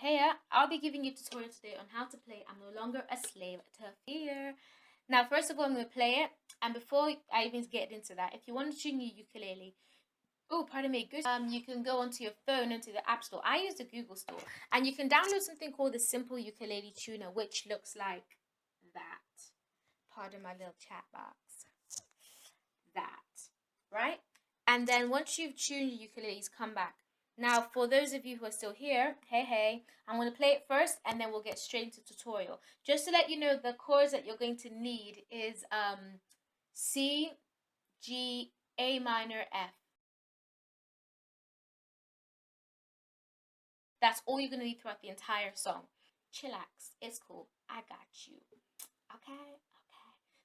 Heya, I'll be giving you a tutorial today on how to play I'm No Longer a Slave to Fear. Now, first of all, I'm going to play it, and before I even get into that, if you want to tune your ukulele, oh, pardon me, good. You can go onto your phone, into the App Store. I use the Google Store, and you can download something called the Simple Ukulele Tuner, which looks like that. Pardon my little chat box. That, right? And then once you've tuned your ukuleles, come back. Now, for those of you who are still here, hey, I'm going to play it first and then we'll get straight into tutorial. Just to let you know, the chords that you're going to need is C, G, A minor, F. That's all you're going to need throughout the entire song. Chillax, it's cool. I got you. Okay.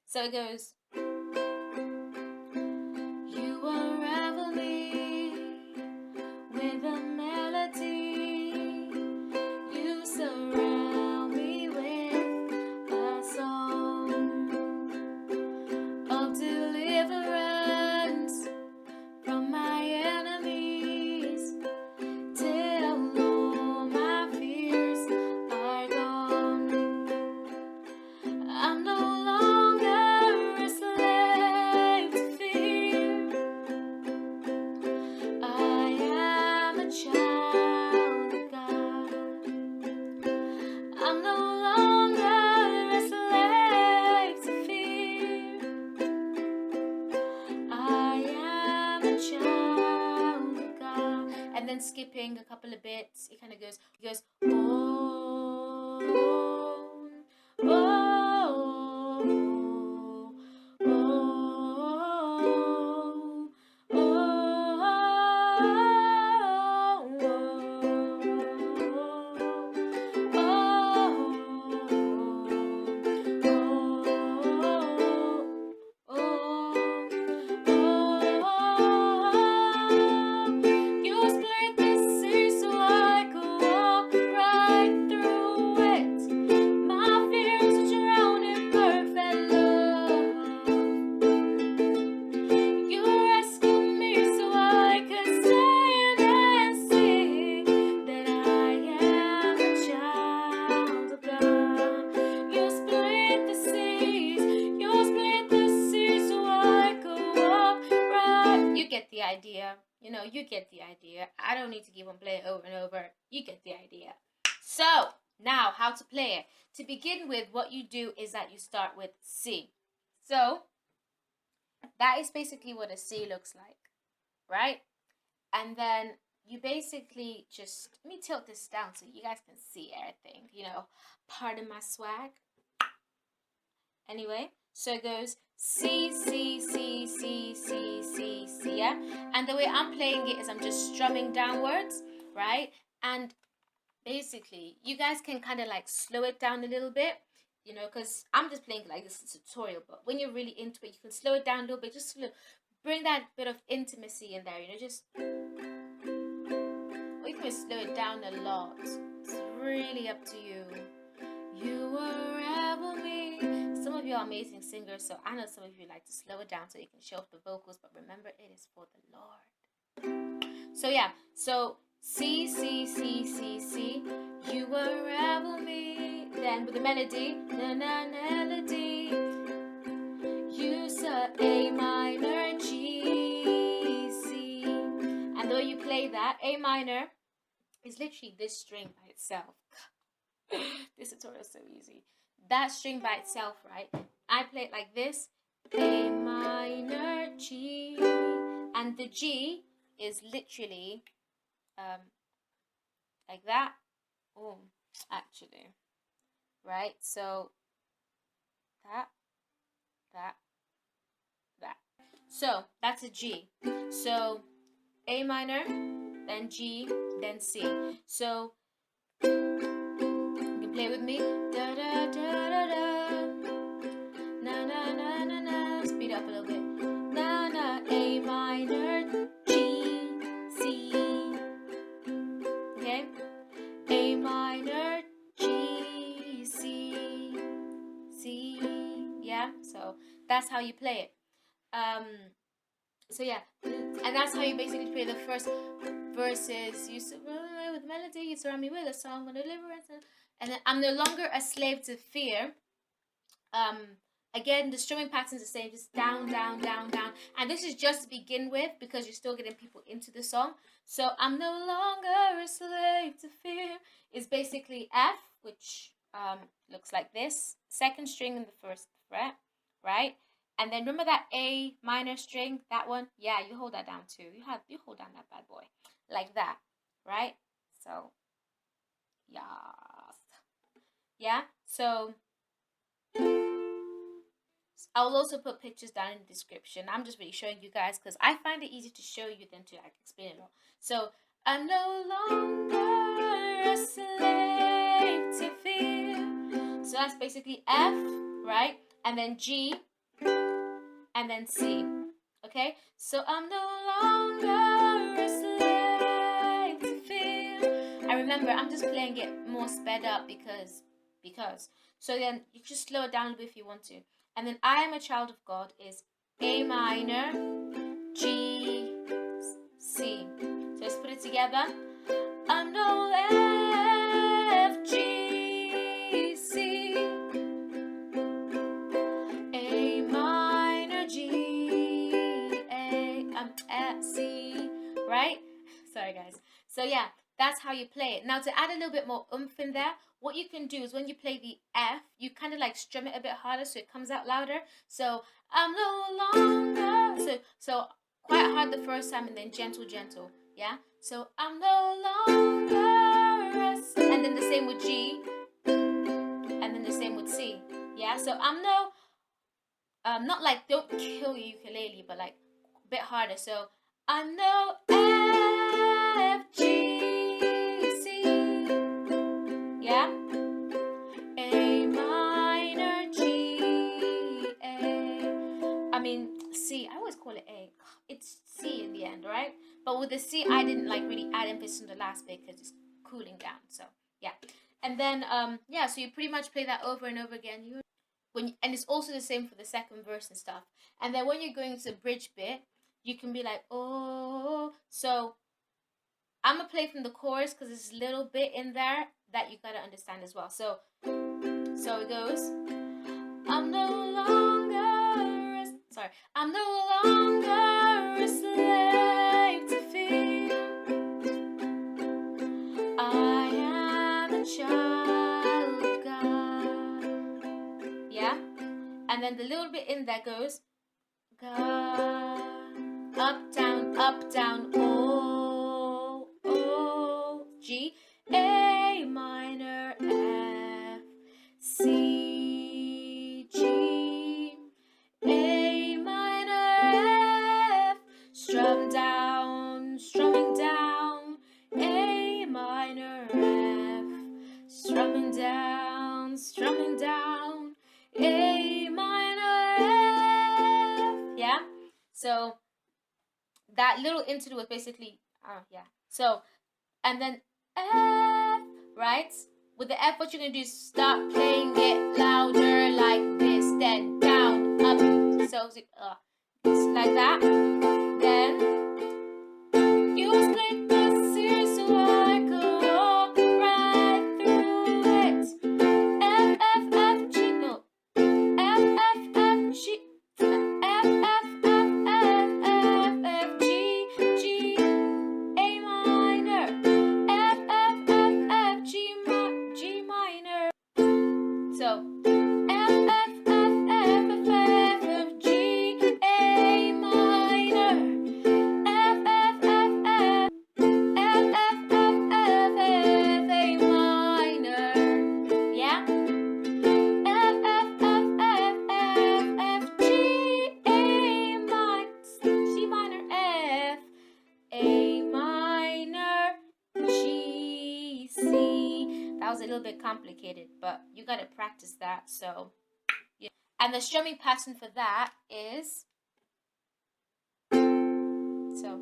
So it goes. You unravel me with a melody. You surround me with a song of deliverance from my enemies, till all my fears are gone. I'm no longer a slave to fear. I am a child of God. I'm no longer a slave to fear. I am a child of God. And then skipping a couple of bits, it kind of goes, oh, oh, oh, oh, you get the idea. I don't need to keep on playing over and over. You get the idea. So, now how to play it. To begin with, what you do is that you start with C. So, that is basically what a C looks like, right? And then you basically just, let me tilt this down so you guys can see everything, pardon my swag. Anyway, so it goes C, C, C, C, C, C, C, yeah? And the way I'm playing it is I'm just strumming downwards, right? And basically, you guys can kind of like slow it down a little bit, because I'm just playing like this tutorial, but when you're really into it, you can slow it down a little bit, just to bring that bit of intimacy in there, just, or you can slow it down a lot. It's really up to you. You unravel me. Some of you are amazing singers, so I know some of you like to slow it down so you can show off the vocals, but remember, it is for the Lord. So yeah, so C, C, C, C, C, you unravel me. Then with the melody, na na melody, you saw A minor, G, C. And the way you play that, A minor is literally this string by itself. This tutorial is so easy. That string by itself, right? I play it like this, A minor, G, and the G is literally like that. Oh, actually, right? So that. So that's a G. So A minor, then G, then C. So you can play with me. Da da da da da. Na na na na na. Speed up a little bit. Na na. A minor, G, C. Okay. A minor, G, C, C. Yeah. So that's how you play it. So yeah, and that's how you basically play the first verses. You surround with melody, you surround me with a song of deliverance. And then I'm no longer a slave to fear. Again, the strumming pattern's the same, just down, down, down, down. And this is just to begin with because you're still getting people into the song. So I'm no longer a slave to fear is basically F, which looks like this. Second string in the first fret, right? And then remember that A minor string, that one? Yeah, you hold that down too. You hold down that bad boy. Like that, right? So, yes. Yeah, so I'll also put pictures down in the description. I'm just really showing you guys because I find it easier to show you than to like explain it all. So I'm no longer a slave to fear. So that's basically F, right? And then G, and then C. Okay? So I'm no longer a slave to fear. And remember, I'm just playing it more sped up because. So then you just slow it down a little bit if you want to. And then I am a child of God is A minor, G, C. So let's put it together. I'm no F, G, C. A minor, G, A, F, C. Right? Sorry guys. So yeah, that's how you play it. Now to add a little bit more oomph in there, what you can do is when you play the F, you kind of like strum it a bit harder so it comes out louder. So I'm no longer, so quite hard the first time and then gentle, gentle. Yeah. So I'm no longer, and then the same with G, and then the same with C. Yeah. So I'm no, not like don't kill your ukulele, but like a bit harder. So I'm no F, G, C. Yeah. A minor, G, A. I mean, C. I always call it A. It's C in the end, right? But with the C, I didn't like really add emphasis on the last bit because it's cooling down. So yeah. And then yeah. So you pretty much play that over and over again. And it's also the same for the second verse and stuff. And then when you're going to the bridge bit, you can be like, oh. So I'm gonna play from the chorus because there's a little bit in there that you gotta understand as well. So it goes. I'm no longer a slave to fear. I am a child of God. Yeah? And then the little bit in there goes, God, up, down, oh, oh, G, A minor, F, C, G, A minor, F, strumming down, A minor, F, strumming down, A minor, F, yeah? So that little interlude was basically, yeah. So, and then F, right? With the F, what you're gonna do is start playing it louder like this, then down, up. So, it's like that. Then you split the C so I could walk right through it. F, F, F, G, no. F, F, F, G. That was a little bit complicated, but you gotta practice that. So, yeah. And the strumming pattern for that is so.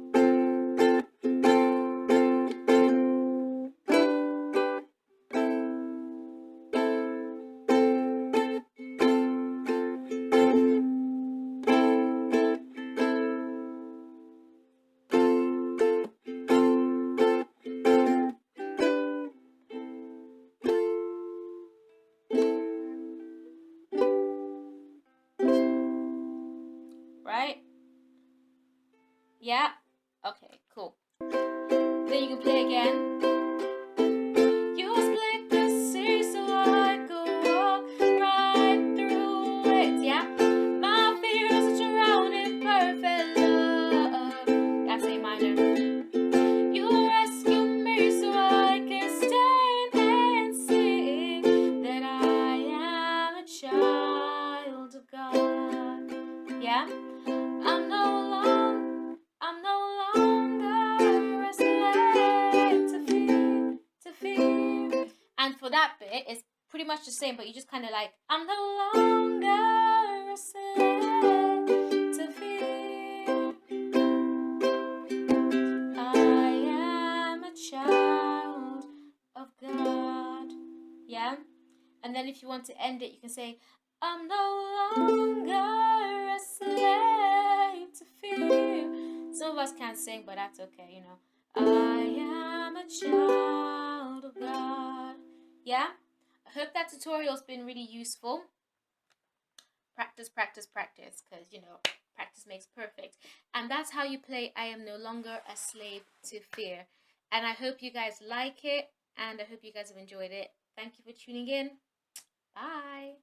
And for that bit, it's pretty much the same, but you just kind of like, I'm no longer a slave to fear. I am a child of God. Yeah? And then if you want to end it, you can say, I'm no longer a slave to fear. Some of us can't sing, but that's okay, you know. I am a child of God. Yeah? I hope that tutorial's been really useful. Practice, practice, practice, because, you know, practice makes perfect. And that's how you play I Am No Longer a Slave to Fear. And I hope you guys like it, and I hope you guys have enjoyed it. Thank you for tuning in. Bye.